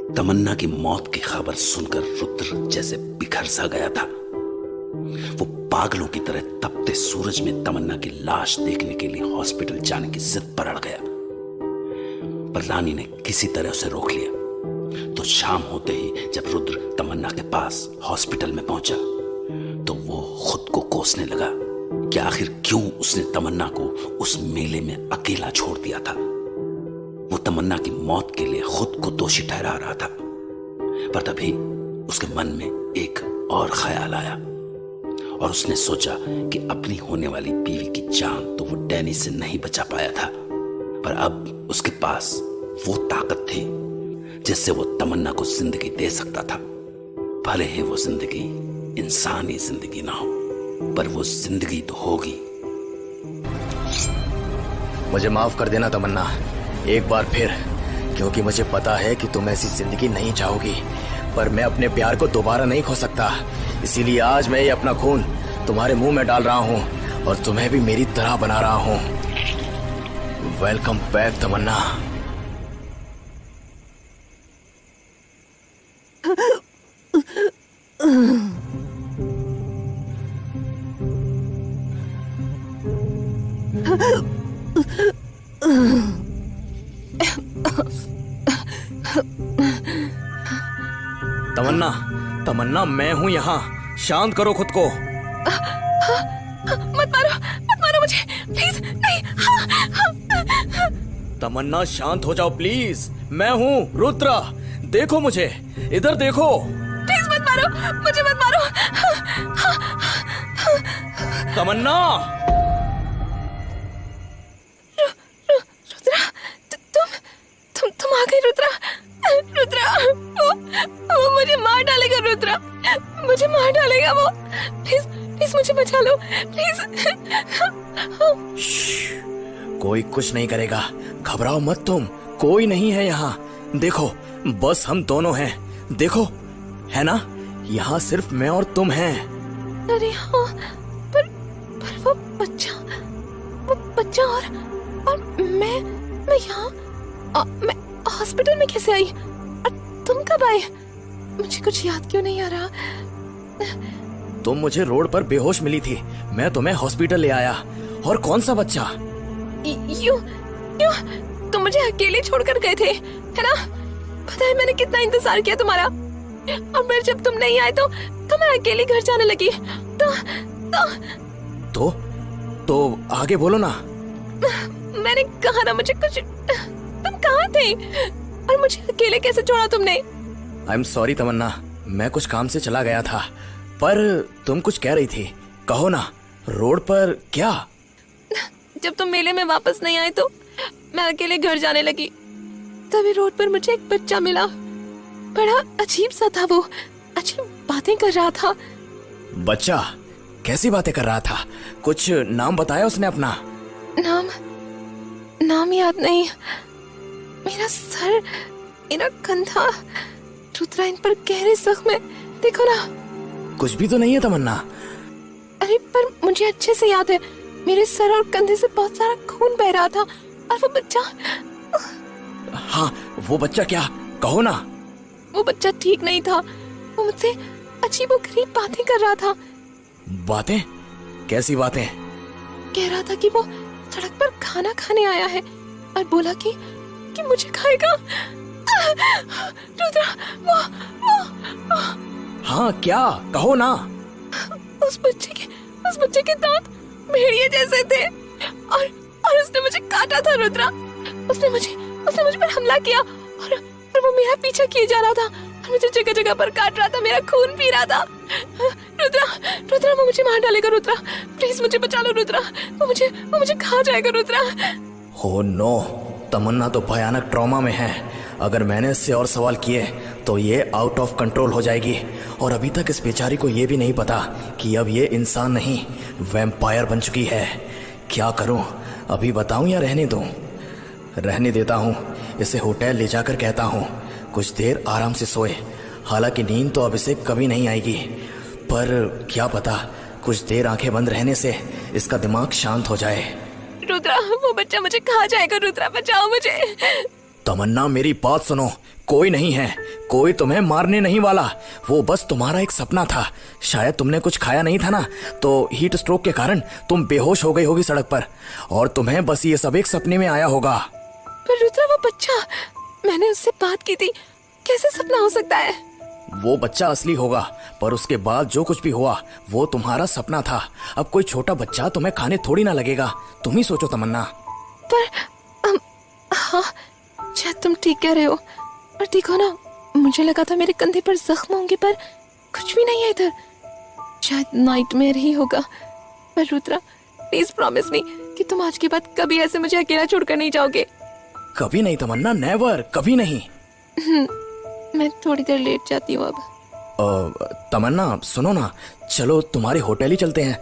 तमन्ना की मौत की खबर सुनकर रुद्र जैसे बिखर सा गया था। वो पागलों की तरह तपते सूरज में तमन्ना की लाश देखने के लिए हॉस्पिटल जाने की जिद पर अड़ गया, पर रानी ने किसी तरह उसे रोक लिया। तो शाम होते ही जब रुद्र तमन्ना के पास हॉस्पिटल में पहुंचा तो वो खुद को कोसने लगा कि आखिर क्यों उसने तमन्ना को उस मेले में अकेला छोड़ दिया था। वो तमन्ना की मौत के लिए खुद को दोषी ठहरा रहा था, पर तभी उसके मन में एक और ख्याल आया और उसने सोचा कि अपनी होने वाली बीवी की जान तो वो डैनी से नहीं बचा पाया था, पर अब उसके पास वो ताकत थी जिससे वो तमन्ना को जिंदगी दे सकता था। भले ही वो जिंदगी इंसानी जिंदगी ना हो, पर वो जिंदगी तो होगी। मुझे माफ कर देना तमन्ना, एक बार फिर, क्योंकि मुझे पता है कि तुम ऐसी जिंदगी नहीं चाहोगी, पर मैं अपने प्यार को दोबारा नहीं खो सकता। इसीलिए आज मैं ये अपना खून तुम्हारे मुंह में डाल रहा हूँ और तुम्हें भी मेरी तरह बना रहा हूँ। वेलकम बैक तमन्ना। तमन्ना, तमन्ना, मैं हूँ यहाँ, शांत करो खुद को। मत मारो मुझे, प्लीज नहीं। तमन्ना शांत हो जाओ प्लीज, मैं हूँ रुद्रा, देखो मुझे, इधर देखो। प्लीज मत मारो मुझे, मत मारो। तमन्ना। रुद्रा, तुम आ गए रुद्रा। रुद्रा, वो मुझे मार डालेगा। रुद्रा, मुझे मार डालेगा वो। प्लीज मुझे बचा लो, प्लीज। कोई कुछ नहीं करेगा, घबराओ मत तुम, कोई नहीं है यहाँ। देखो, बस हम दोनों हैं, देखो, है ना, यहाँ सिर्फ मैं और तुम हैं। अरे हाँ, पर वो बच्चा और मैं यहाँ मैं हॉस्पिटल में कैसे आई और तुम कब आए? मुझे कुछ याद क्यों नहीं आ रहा। तुम मुझे रोड पर बेहोश मिली थी, मैं तुम्हें हॉस्पिटल ले आया। और कौन सा बच्चा? यू तुम मुझे अकेले छोड़कर गए थे, है ना? पता है मैंने कितना इंतजार किया तुम्हारा, और फिर जब तुम नहीं आए तो मैं अकेले घर जाने लगी। तो आगे बोलो ना। मैंने कहा ना, मुझे कुछ, तुम कहाँ थे और मुझे अकेले कैसे छोड़ा तुमने? आई एम सॉरी तमन्ना, मैं कुछ काम से चला गया था, पर तुम कुछ कह रही थी, कहो ना। रोड पर क्या? जब तुम मेले में वापस नहीं आए तो मैं अकेले घर जाने लगी। तभी रोड पर मुझे एक बच्चा मिला, बड़ा अजीब सा था वो, अजीब बातें कर रहा था। बच्चा कैसी बातें कर रहा था? कुछ नाम बताया उसने अपना? नाम याद नहीं। मेरा सर, मेरा कंधा, रुद्रा, इन पर गहरे जख्म है, देखो ना। कुछ भी तो नहीं है तमन्ना। अरे पर मुझे अच्छे से याद है, मेरे सर और कंधे से बहुत सारा खून बह रहा था, और वो बच्चा। हाँ, वो बच्चा क्या, कहो ना। वो बच्चा ठीक नहीं था, वो मुझसे अजीबोगरीब बातें कर रहा था। बातें? कैसी बातें? कह रहा था कि वो सड़क पर खाना खाने आया है और बोला कि मुझे खाएगा। रुद्रा, वो। हाँ, क्या, कहो ना। उस बच्चे के दांत भेड़िए जैसे थे, और उसने मुझे काटा था। रुद्रा, उसने मुझ पर हमला किया, और वो मेरा पीछा किए जा रहा था और मुझे जगह जगह पर काट रहा था, मेरा खून पी रहा था। रुद्रा, वो मुझे मार डालेगा। रुद्रा, प्लीज मुझे बचा लो। रुद्रा, वो मुझे खा जाएगा। रुद्रा। हो नो, तमन्ना तो भयानक ट्रॉमा में है। अगर मैंने इससे और सवाल किए तो ये आउट ऑफ कंट्रोल हो जाएगी, और अभी तक इस बेचारी को ये भी नहीं पता कि अब ये इंसान नहीं, वैम्पायर बन चुकी है। क्या करूं, अभी बताऊं या रहने दूं? रहने देता हूं, इसे होटल ले जाकर कहता हूं कुछ देर आराम से सोए। हालांकि नींद तो अब इसे कभी नहीं आएगी, पर क्या पता कुछ देर आंखें बंद रहने से इसका दिमाग शांत हो जाए। रुद्रा, वो बच्चा मुझे खा जाएगा। रुद्रा, बचाओ मुझे। तमन्ना मेरी बात सुनो, कोई नहीं है, कोई तुम्हें मारने नहीं वाला। वो बस तुम्हारा एक सपना था। शायद तुमने कुछ खाया नहीं था ना, तो हीट स्ट्रोक के कारण तुम बेहोश हो गई होगी सड़क पर, और तुम्हें बस ये सब एक सपने में आया होगा। पर रुद्रा, वो बच्चा, मैंने उससे बात की थी, कैसे सपना हो सकता है? वो बच्चा असली होगा, पर उसके बाद जो कुछ भी हुआ वो तुम्हारा सपना था। अब कोई छोटा बच्चा तुम्हें खाने थोड़ी ना लगेगा, तुम ही सोचो तमन्ना। पर हाँ, शायद तुम ठीक कह रहे हो। और देखो ना, मुझे लगा था मेरे कंधे पर जख्म होंगे, पर कुछ भी नहीं है इधर। शायद नाइटमेयर ही होगा। पर रुद्रा, प्लीज प्रॉमिस मी कि तुम आज के बाद कभी ऐसे मुझे अकेला छोड़कर नहीं जाओगे। कभी नहीं तमन्ना, नेवर, कभी नहीं। मैं थोड़ी देर लेट जाती हूँ अब। तमन्ना सुनो ना, चलो तुम्हारे होटल ही चलते हैं,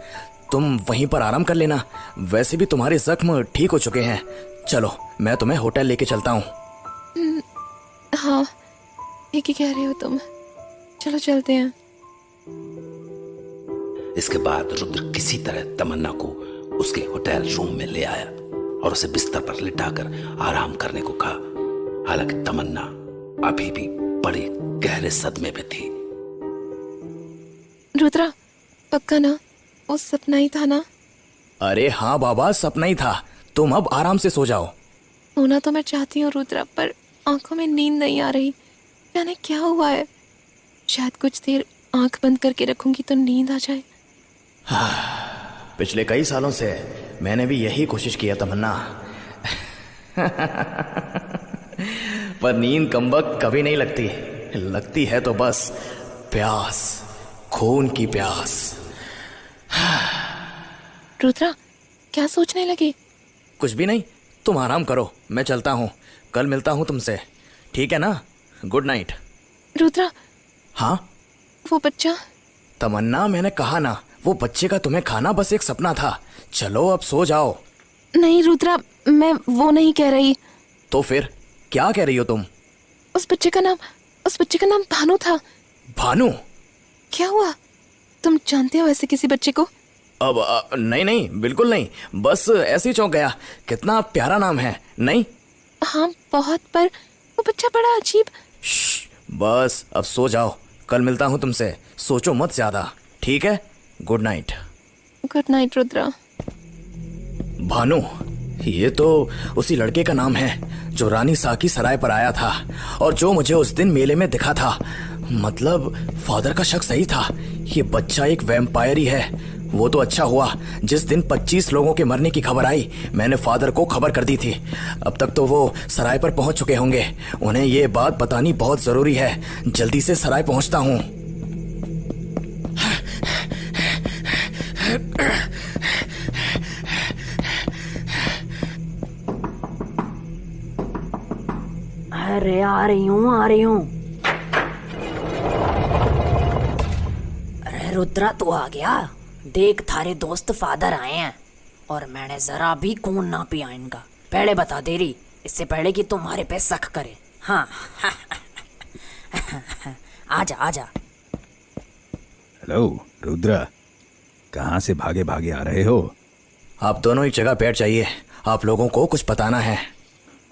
तुम वहीं पर आराम कर लेना। वैसे भी तुम्हारे जख्म ठीक हो चुके हैं। चलो मैं तुम्हें होटल लेके चलता हूँ। हाँ, ठीक ही कह रहे हो तुम, चलो चलते हैं। इसके बाद रुद्र किसी तरह तमन्ना को उसके होटल रूम में ले आया और उसे बिस्तर पर लिटाकर आराम करने को कहा। हालांकि तमन्ना अभी भी बड़े गहरे सदमे में थी। रुद्रा, पक्का ना वो सपना ही था ना? अरे हाँ बाबा, सपना ही था। तुम अब आराम से सो जाओ। सोना तो मैं चाहती हूँ रुद्रा, पर आंखों में नींद नहीं आ रही। जाने क्या हुआ है। शायद कुछ देर आंख बंद करके रखूंगी तो नींद आ जाए। पिछले कई सालों से मैंने भी यही कोशिश किया तमन्ना, पर नींद कमबख्त कभी नहीं लगती। लगती है तो बस प्यास, खून की प्यास। रुद्रा, क्या सोचने लगे? कुछ भी नहीं, तुम आराम करो, मैं चलता हूँ। कल मिलता हूँ तुमसे, ठीक है ना? Good night. रुद्रा। हाँ वो बच्चा? तमन्ना, मैंने कहा ना, वो बच्चे का तुम्हें खाना बस एक सपना था। चलो अब सो जाओ। नहीं रुद्रा, मैं वो नहीं कह रही। तो फिर क्या कह रही हो तुम? उस बच्चे का नाम भानु था। भानु? क्या हुआ? तुम जानते हो ऐसे किसी बच्चे को? अब नहीं, बिल्कुल नहीं, बस ऐसे ही चौंक गया। कितना प्यारा नाम है, नहीं? हाँ बहुत, पर वो बच्चा बड़ा अजीब। बस अब सो जाओ, कल मिलता हूँ तुमसे। सोचो मत ज्यादा, ठीक है? Good night. Good night Rudra. Bhanu, ये तो उसी लड़के का नाम है जो रानी साकी सराय पर आया था और जो मुझे उस दिन मेले में दिखा था। मतलब फादर का शक सही था, ये बच्चा एक वैम्पायर ही है। वो तो अच्छा हुआ जिस दिन 25 लोगों के मरने की खबर आई, मैंने फादर को खबर कर दी थी। अब तक तो वो सराय पर पहुंच चुके होंगे। उन्हें ये बात बतानी बहुत जरूरी है। जल्दी से सराय पहुंचता हूं। अरे आ रही हूँ। अरे रुद्रा, तू आ गया? देख, थारे दोस्त फादर आए हैं और मैंने जरा भी खून ना पिया इनका। पहले बता दे रही, इससे पहले कि तुम्हारे पे शक करे। हाँ आजा। हेलो रुद्रा, कहाँ से भागे भागे आ रहे हो? आप दोनों एक जगह बैठ जाइए, आप लोगों को कुछ बताना है।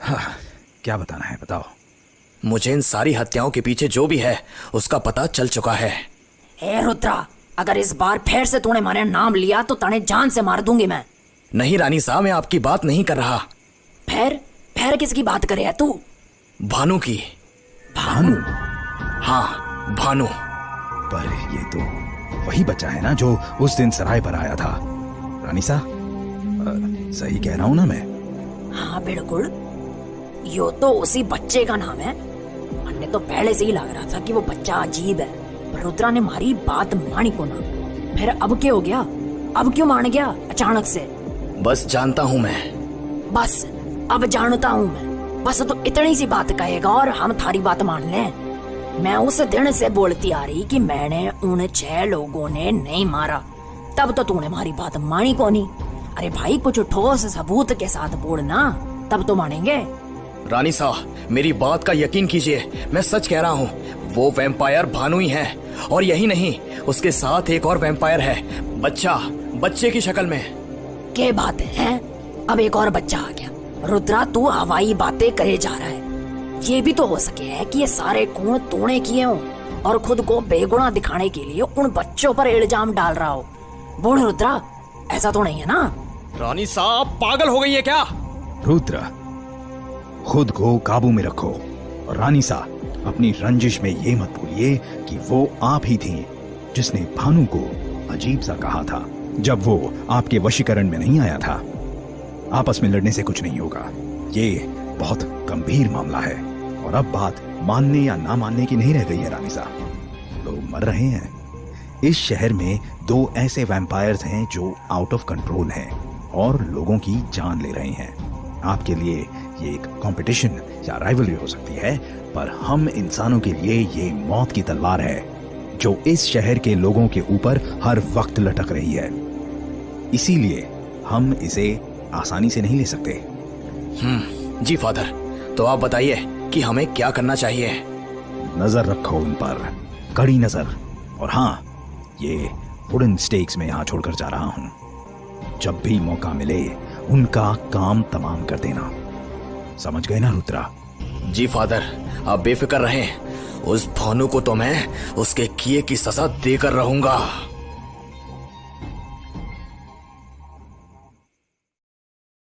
हाँ, क्या बताना है, बताओ। मुझे इन सारी हत्याओं के पीछे जो भी है उसका पता चल चुका है। ए रुद्रा, अगर इस बार फिर से तूने मेरा नाम लिया तो तने जान से मार दूंगी मैं। नहीं रानी साहब, मैं आपकी बात नहीं कर रहा। फिर किसकी बात करे है तू? भानु की। भानु? हाँ, भानु। पर ये तो वही बच्चा है ना जो उस दिन सराय पर आया था। रानी सा, सही कह रहा हूँ ना मैं? हाँ बिल्कुल, यो तो उसी बच्चे का नाम है। मैंने तो पहले से ही लग रहा था कि वो बच्चा अजीब है, पर रुद्रा ने हमारी बात मानी को ना। फिर अब क्या हो गया? अब क्यों मान गया अचानक से? बस जानता हूँ मैं। बस अब जानता हूँ मैं। बस तो इतनी सी बात कहेगा और हम थारी बात मान लें। मैं उस दिन से बोलती आ रही कि मैंने उन 6 लोगों ने नहीं मारा, तब तो तूने हमारी बात मानी को नहीं। अरे भाई, कुछ ठोस सबूत के साथ बोलना, तब तो मानेंगे। रानी साहब, मेरी बात का यकीन कीजिए, मैं सच कह रहा हूँ। वो वैम्पायर भानु ही है, और यही नहीं, उसके साथ एक और वैम्पायर है, बच्चे की शक्ल में। क्या बात है? अब एक और बच्चा आ गया? रुद्रा, तू हवाई बातें करे जा रहा है। ये भी तो हो सके है कि ये सारे खून तूने किए हो और खुद को बेगुनाह दिखाने के लिए उन बच्चों पर इल्जाम डाल रहा हो। बोल रुद्रा, ऐसा तो नहीं है ना? रानी साहब पागल हो गई है क्या? रुद्र, खुद को काबू में रखो। और रानी सा, अपनी रंजिश में ये मत भूलिए कि वो आप ही थी जिसने भानु को अजीब सा कहा था जब वो आपके वशीकरण में नहीं आया था। आपस में लड़ने से कुछ नहीं होगा, ये बहुत गंभीर मामला है। और अब बात मानने या ना मानने की नहीं रह गई है रानी सा, लोग मर रहे हैं। इस शहर में 2 ऐसे वैम्पायर्स हैं जो आउट ऑफ कंट्रोल हैं और लोगों की जान ले रहे हैं। आपके लिए ये एक कंपटीशन या राइवलरी हो सकती है, पर हम इंसानों के लिए ये मौत की तलवार है जो इस शहर के लोगों के ऊपर हर वक्त लटक रही है। इसीलिए हम इसे आसानी से नहीं ले सकते। जी फादर, तो आप बताइए कि हमें क्या करना चाहिए? नजर रखो उन पर, कड़ी नजर। और हाँ, ये वुडन स्टेक्स में यहाँ छोड़कर जा रहा हूँ। जब भी मौका मिले उनका काम तमाम कर देना, समझ गए ना रुद्रा? जी फादर, आप बेफिक्र रहें। उस भानु को तो मैं उसके किए की सजा देकर रहूंगा।